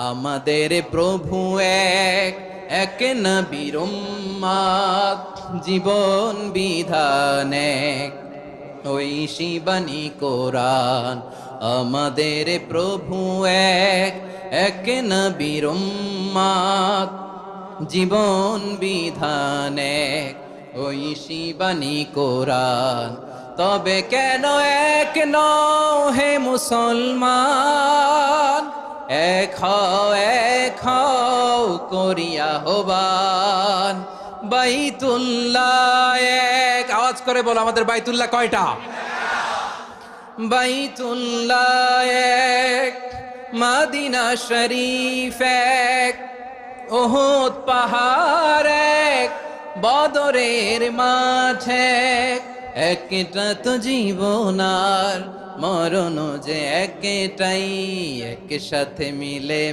আমাদের প্রভু এক, এক নবীর উম্মত, জীবন বিধান এক, ওই শিবানী কোরআন। আমাদের প্রভু এক, এক নবীর উম্মত, জীবন বিধান এক, ওই শিবানী কোরআন। তবে কেন এক নও হে মুসলমান, এক হও করিয়া হবান। বাইতুল্লাহ এক, আওয়াজ করে বলো আমাদের বাইতুল্লাহ কয়টা? বাইতুল্লাহ এক, মদিনা শরীফ এক, উহুদ পাহাড় এক, বদরের মাঠ এক। একটা তো জীবন আর মরণ যে একটাই, এক সাথে মিলে